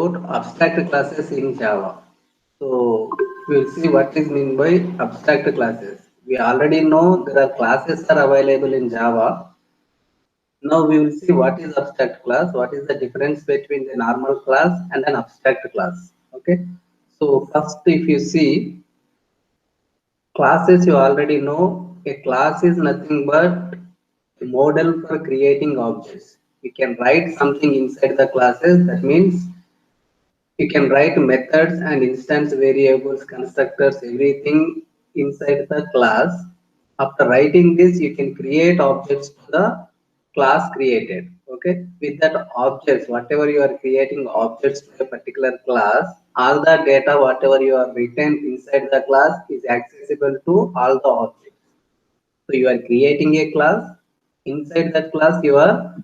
about abstract classes in Java. So we'll see what is meant by abstract classes. We already know there are classes are available in Java. Now we will see what is abstract class, what is the difference between the normal class and an abstract class. Okay. So first, if you see classes, you already know a class is nothing but a model for creating objects. We can write something inside the classes. That means you can write methods and instance variables, constructors, everything inside the class. After writing this, you can create objects to the class created. Okay, with that objects, whatever you are creating objects to a particular class, all the data, whatever you are written inside the class is accessible to all the objects. So you are creating a class. Inside that class, you are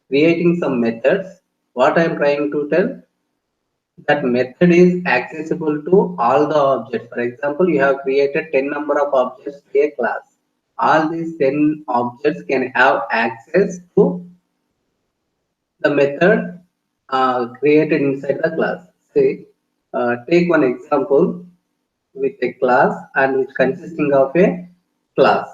creating some methods. What I am trying to tell, that method is accessible to all the objects. For example, you have created 10 number of objects to a class. All these 10 objects can have access to the method created inside the class. Say, take one example with a class and which consisting of a class.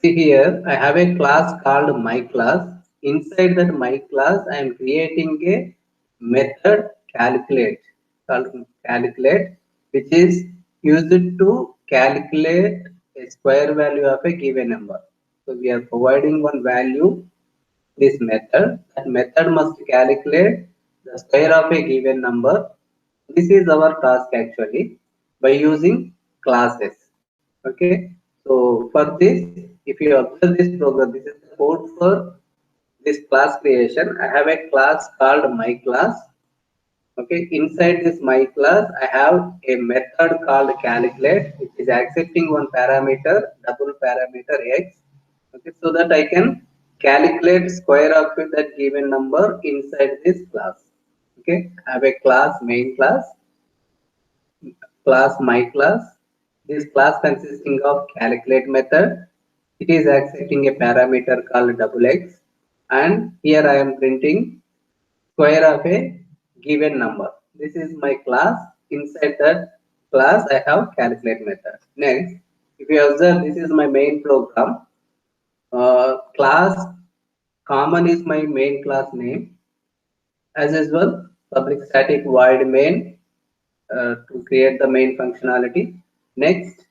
See here, I have a class called my class. Inside that my class, I am creating a method calculate called calculate, which is used to calculate a square value of a given number. So we are providing one value, this method. That method must calculate the square of a given number. This is our task actually by using classes. Okay, so for this, if you observe this program, this is the code for this class creation. I have a class called my class. Okay, inside this my class, I have a method called calculate, which is accepting one parameter, double parameter x. Okay, so that I can calculate square of that given number inside this class. Okay, I have a class main class my class. This class consisting of calculate method. It is accepting a parameter called double x, and here I am printing square of a given number. This is my class. Inside that class, I have calculate method. Next, if you observe, this is my main program. Class common is my main class name. As usual, public static void main to create the main functionality. Next,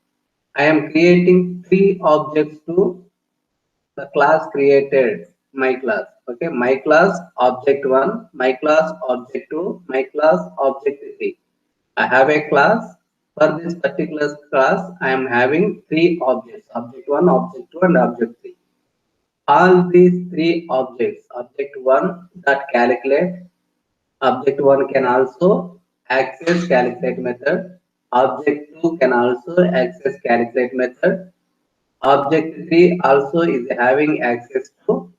I am creating three objects to the class created my class. Okay, my class object 1, my class object 2, my class object 3. I have a class. For this particular class, I am having three objects, object 1, object 2, and object 3. All these three objects, object 1 that calculate, object 1 can also access calculate method, object 2 can also access calculate method, object 3 also is having access to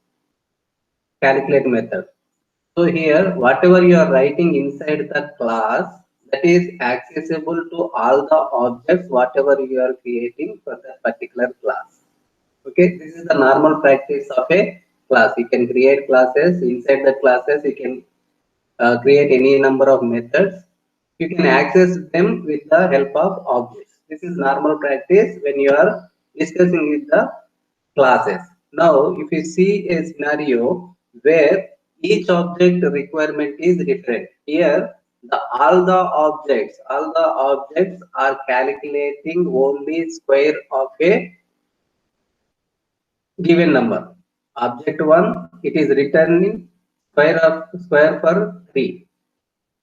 calculate method. So here, whatever you are writing inside the class, that is accessible to all the objects, whatever you are creating for that particular class. Okay, this is the normal practice of a class. You can create classes. Inside the classes, you can create any number of methods. You can access them with the help of objects. This is normal practice when you are discussing with the classes. Now, if you see a scenario where each object requirement is different, here all the objects are calculating only square of a given number. Object 1, it is returning square for 3.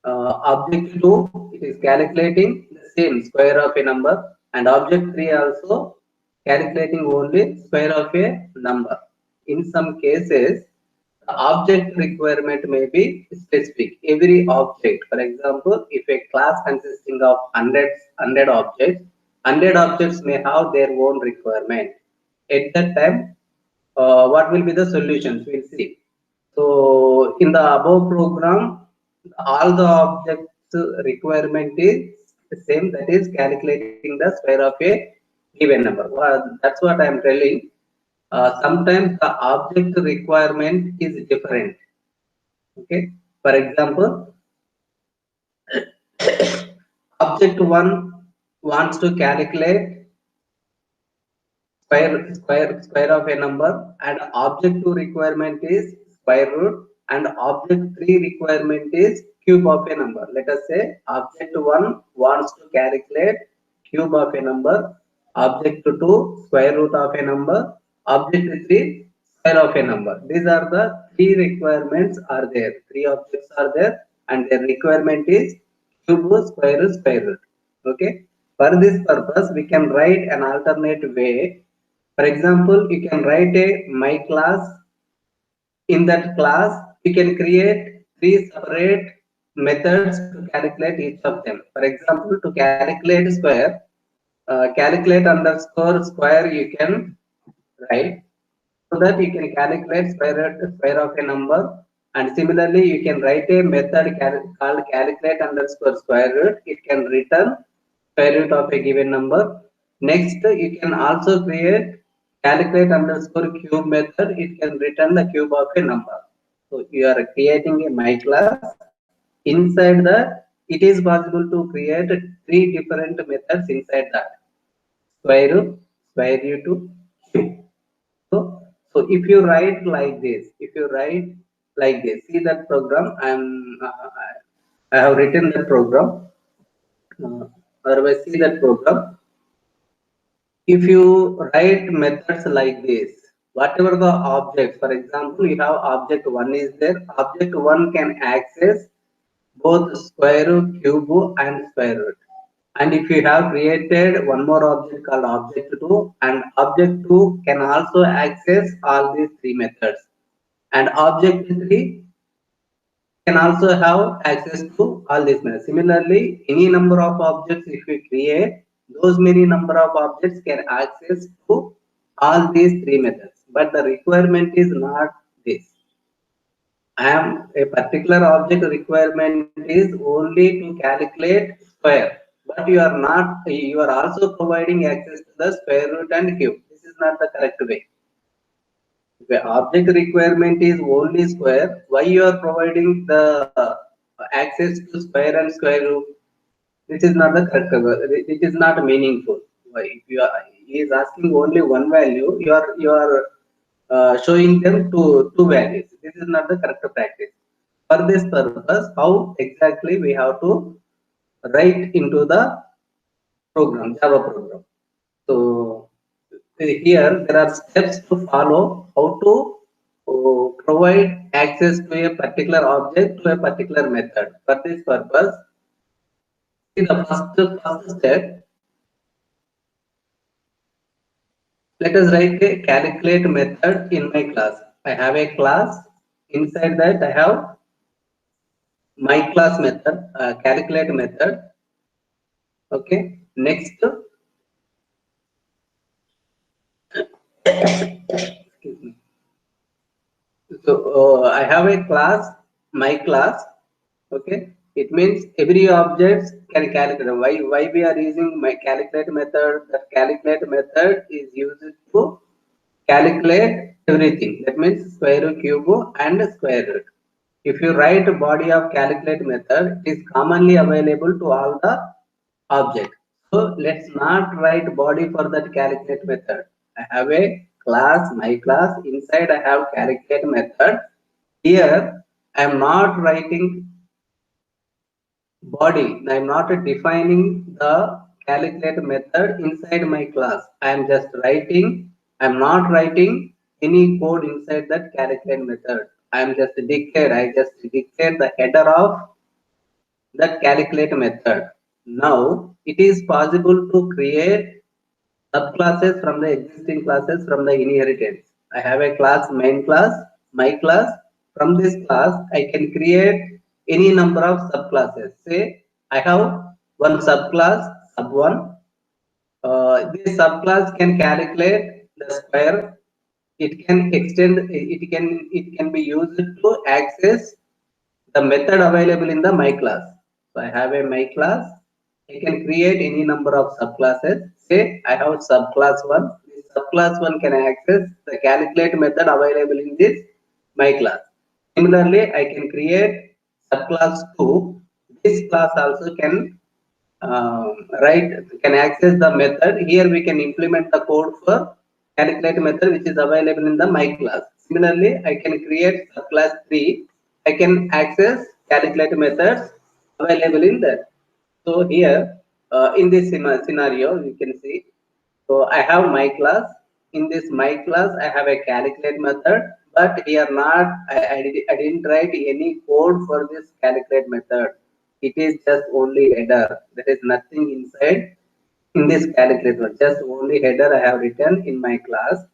Object 2, it is calculating the same square of a number, and object 3 also calculating only square of a number. In some cases, the object requirement may be specific. Every object, for example, if a class consisting of 100 objects, 100 objects may have their own requirement. At that time, what will be the solutions? We'll see. So in the above program, all the objects requirement is the same, that is calculating the square of a given number. Well, that's what I am telling. Sometimes the object requirement is different. Okay. For example, object 1 wants to calculate square of a number, and object 2 requirement is square root, and object 3 requirement is cube of a number. Let us say object 1 wants to calculate cube of a number, object 2 square root of a number, object 3 square of a number. These are the three requirements are there. Three objects are there, and their requirement is cube, square root. Okay. For this purpose, we can write an alternate way. For example, you can write a my class. In that class, you can create three separate methods to calculate each of them. For example, to calculate square, calculate underscore square you can write, so that you can calculate square of a number. And similarly, you can write a method called calculate underscore square root. It can return square root of a given number. Next, you can also create calculate underscore cube method. It can return the cube of a number. So you are creating a my class. Inside that, it is possible to create three different methods inside that: square root, cube. So if you write like this, see that program. I have written that program. Otherwise, see that program. If you write methods like this, whatever the object, for example, you have object 1 is there. Object 1 can access both square root, cube, and square root. And if you have created one more object called object 2, and object 2 can also access all these three methods. And object 3 can also have access to all these methods. Similarly, any number of objects if we create, those many number of objects can access to all these three methods. But the requirement is not this. A particular object requirement is only to calculate square, but you are also providing access to the square root and cube. This is not the correct way. If the object requirement is only square, why you are providing the access to square and square root? This is not the correct way. It is not meaningful. Why? If he is asking only one value, you are showing them two values. This is not the correct practice. For this purpose, how exactly we have to write into the program, Java program. So here there are steps to follow how to provide access to a particular object to a particular method. For this purpose, see the first step. Let us write a calculate method in my class. I have a class. Inside that, I have my class method, calculate method. Okay. Next. Excuse me. So I have a class, my class. Okay. It means every object can calculate. Why we are using my calculate method? The calculate method is used to calculate everything. That means square root, cube, and square root. If you write a body of calculate method, it is commonly available to all the objects. So let's not write body for that calculate method. I have a class, my class. Inside I have calculate method. Here I am not writing body. I am not defining the calculate method inside my class. I am just writing. I am not writing any code inside that calculate method. I am just dictate. I just dictate the header of that calculate method. Now it is possible to create subclasses from the existing classes from the inheritance. I have a class, main class, my class. From this class, I can create any number of subclasses. Say I have one subclass, sub1. This subclass can calculate the square. It can extend. It can be used to access the method available in the my class. So I have a my class. I can create any number of subclasses. Say I have subclass 1. This subclass 1 can access the calculate method available in this my class. Similarly, I can create subclass 2. This class also can right, can access the method. Here we can implement the code for calculate method which is available in the my class. Similarly, I can create subclass 3. I can access calculate methods available in that. So here in this scenario, you can see. So I have my class. In this my class, I have a calculate method, but here not I didn't write any code for this calculate method. It is just only header. There is nothing inside in this calculator. Just only header I have written in my class.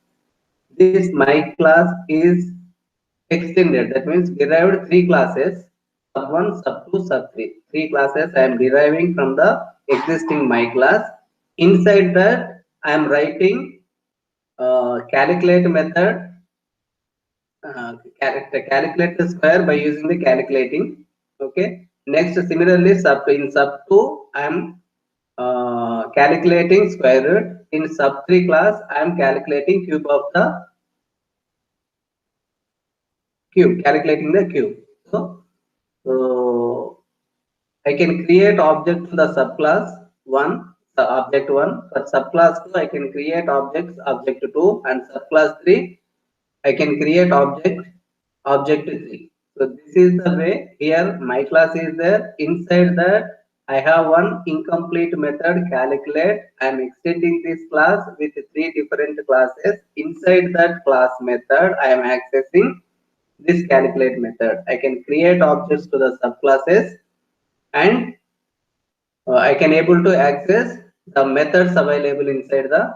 This my class is extended. That means derived three classes: sub 1, sub 2, sub 3. Three classes I am deriving from the existing my class. Inside that, I am writing calculate method, calculate the square by using the calculating. Okay. Next, similarly, in sub 2, I am calculating square root. In sub 3 class, I am calculating cube of the cube, calculating the cube. So I can create object to the subclass 1, the object 1. For subclass 2, I can create objects object 2, and subclass 3, I can create object 3. So this is the way. Here my class is there. Inside that I have one incomplete method calculate. I am extending this class with three different classes. Inside that class method I am accessing this calculate method. I can create objects to the subclasses, and I can able to access the methods available inside the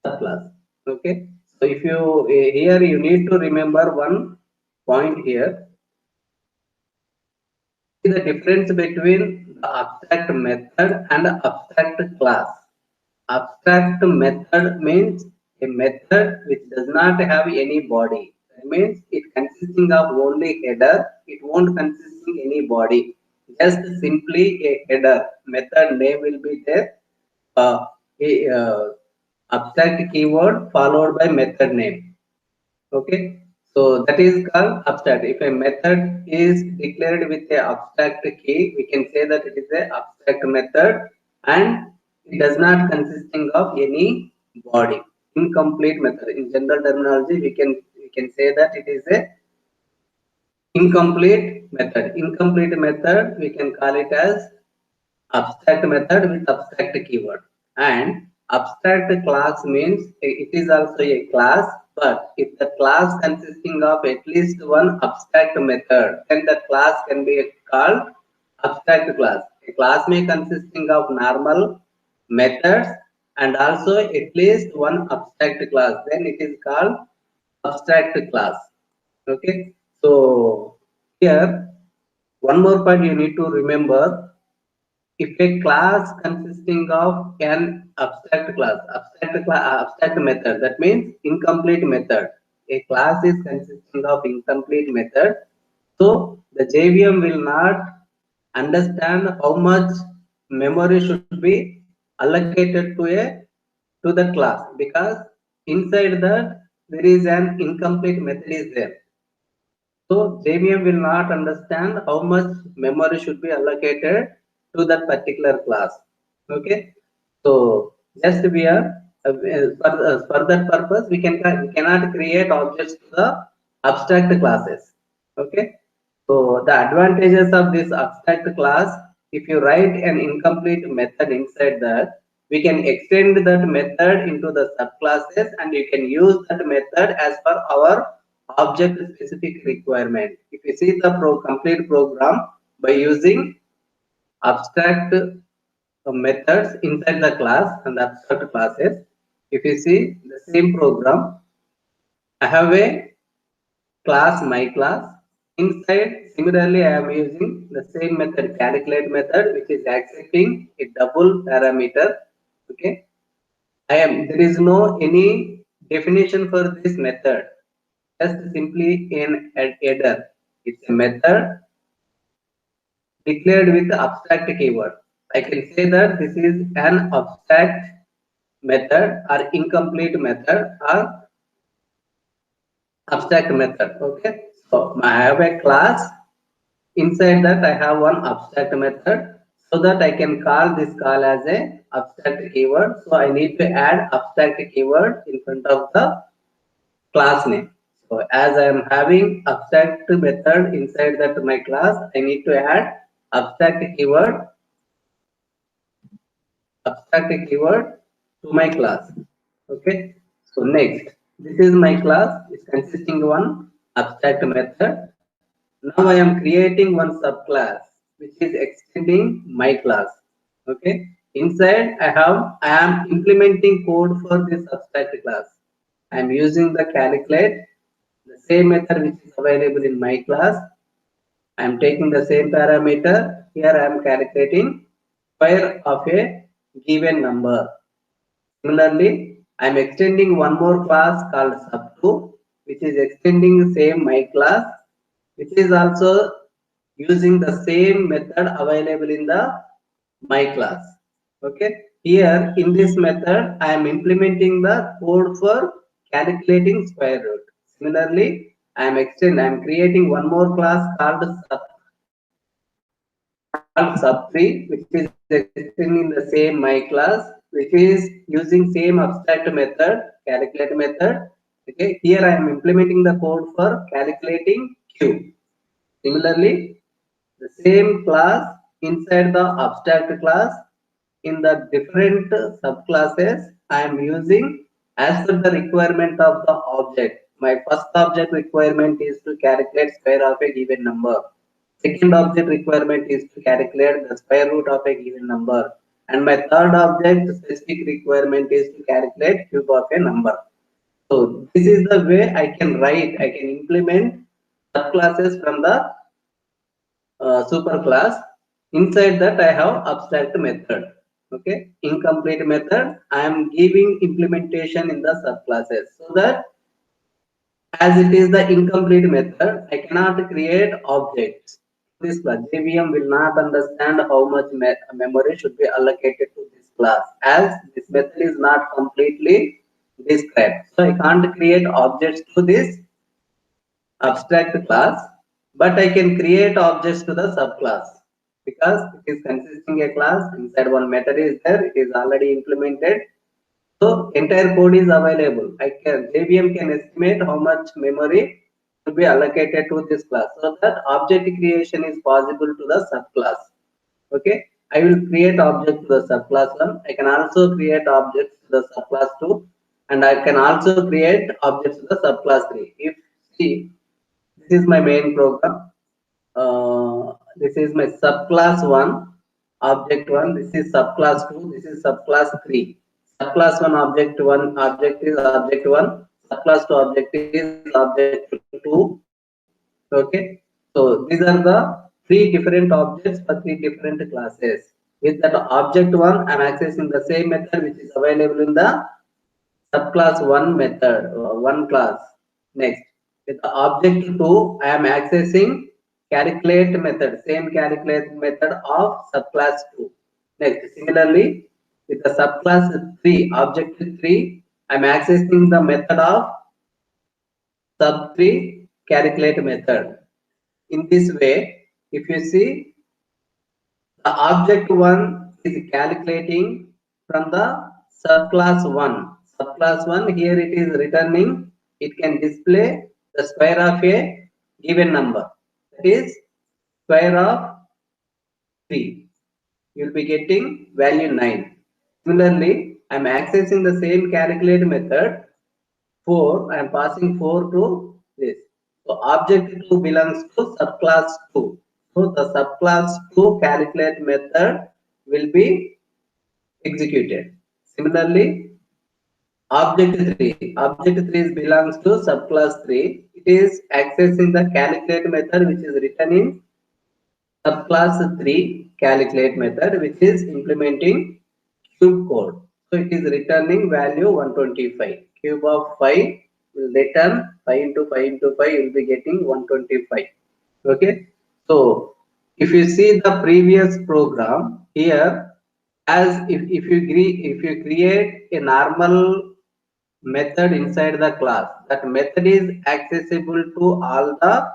subclass. Okay. So if you here you need to remember one point here. See the difference between the abstract method and the abstract class. Abstract method means a method which does not have any body. That means it consisting of only header. It won't consisting any body. Just simply a header. Method name will be there. A abstract keyword followed by method name. Okay, so that is called abstract. If a method is declared with a abstract key, we can say that it is a abstract method, and it does not consisting of any body. Incomplete method. In general terminology, we can say that it is a incomplete method. Incomplete method, we can call it as abstract method with abstract keyword. And abstract class means it is also a class, but if the class consisting of at least one abstract method, then the class can be called abstract class. A class may consisting of normal methods and also at least one abstract class, then it is called abstract class. Okay, so here one more point you need to remember. If a class consisting of an abstract method, that means incomplete method. A class is consisting of incomplete method. So the JVM will not understand how much memory should be allocated to the class, because inside that there is an incomplete method is there. So JVM will not understand how much memory should be allocated to that particular class. Okay. So just we are for that purpose we cannot create objects to the abstract classes. Okay. So the advantages of this abstract class, if you write an incomplete method inside that, we can extend that method into the subclasses, and you can use that method as per our object specific requirement. If you see the complete program by using abstract methods inside the class and abstract classes, if you see the same program, I have a class my class. Inside, similarly, I am using the same method, calculate method, which is accepting a double parameter. Okay, there is no any definition for this method, just simply an header. It's a method declared with the abstract keyword. I can say that this is an abstract method or incomplete method or abstract method. Okay, so I have a class. Inside that I have one abstract method. so that I can call this call as a abstract keyword. So I need to add abstract keyword in front of the class name. So as I am having abstract method inside that my class, I need to add abstract keyword to my class. Okay. So next, this is my class. It's consisting one abstract method. Now I am creating one subclass which is extending my class. Okay. Inside I am implementing code for this abstract class. I am using the calculate, the same method which is available in my class. I am taking the same parameter. Here I am calculating square of a given number. Similarly, I am extending one more class called sub2, which is extending the same my class, which is also using the same method available in the my class. Okay. Here in this method, I am implementing the code for calculating square root. Similarly, I am creating one more class called sub3, which is extending the same my class, which is using same abstract method, calculate method. Okay, here I am implementing the code for calculating q. Similarly, the same class inside the abstract class in the different subclasses I am using as per the requirement of the object. My first object requirement is to calculate square of a given number. Second object requirement is to calculate the square root of a given number. And my third object specific requirement is to calculate cube of a number. So this is the way I can implement subclasses from the superclass. Inside that I have abstract method. Okay, incomplete method. I am giving implementation in the subclasses so that as it is the incomplete method, I cannot create objects. This class JVM will not understand how much memory should be allocated to this class as this method is not completely described. So I can't create objects to this abstract class, but I can create objects to the subclass because it is consisting a class. Inside one method is there, it is already implemented. So entire code is available. JVM can estimate how much memory to be allocated to this class so that object creation is possible to the subclass. Okay, I will create object to the subclass 1. I can also create objects to the subclass 2, and I can also create objects to the subclass 3. If see, this is my main program. This is my subclass 1, object 1. This is subclass 2. This is subclass 3. Subclass 1 object 1 object is object 1. Subclass 2 object is object 2. Okay. So these are the 3 different objects for 3 different classes. With that object 1, I am accessing the same method which is available in the subclass 1 method, 1 class. Next, with the object 2, I am accessing calculate method, same calculate method of subclass 2. Next, similarly, with the subclass 3, object 3, I am accessing the method of sub 3 calculate method. In this way, if you see, the object 1 is calculating from the subclass 1. Subclass 1 here it is returning, it can display the square of a given number. That is square of 3. You will be getting value 9. Similarly, I am accessing the same calculate method 4. I am passing 4 to this. So object 2 belongs to subclass 2. So the subclass 2 calculate method will be executed. Similarly, object 3. Object 3 belongs to subclass 3. It is accessing the calculate method which is written in subclass 3 calculate method which is implementing cube code. So it is returning value 125. Cube of 5 will return 5 into 5 into 5 will be getting 125. Okay. So if you see the previous program here, as if you create a normal method inside the class, that method is accessible to all the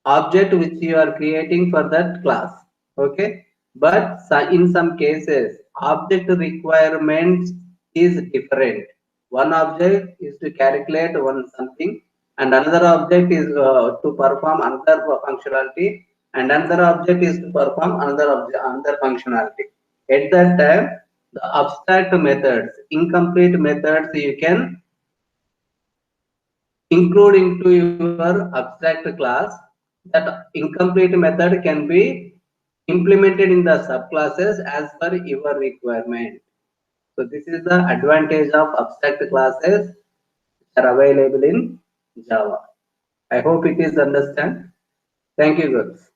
object which you are creating for that class. Okay, but in some cases object requirements is different. One object is to calculate one something, and another object is to perform another functionality, and another object is to perform another functionality. At that time, the abstract methods, incomplete methods, you can include into your abstract class. That incomplete method can be implemented in the subclasses as per your requirement. So this is the advantage of abstract classes that are available in Java. I hope it is understand. Thank you, girls.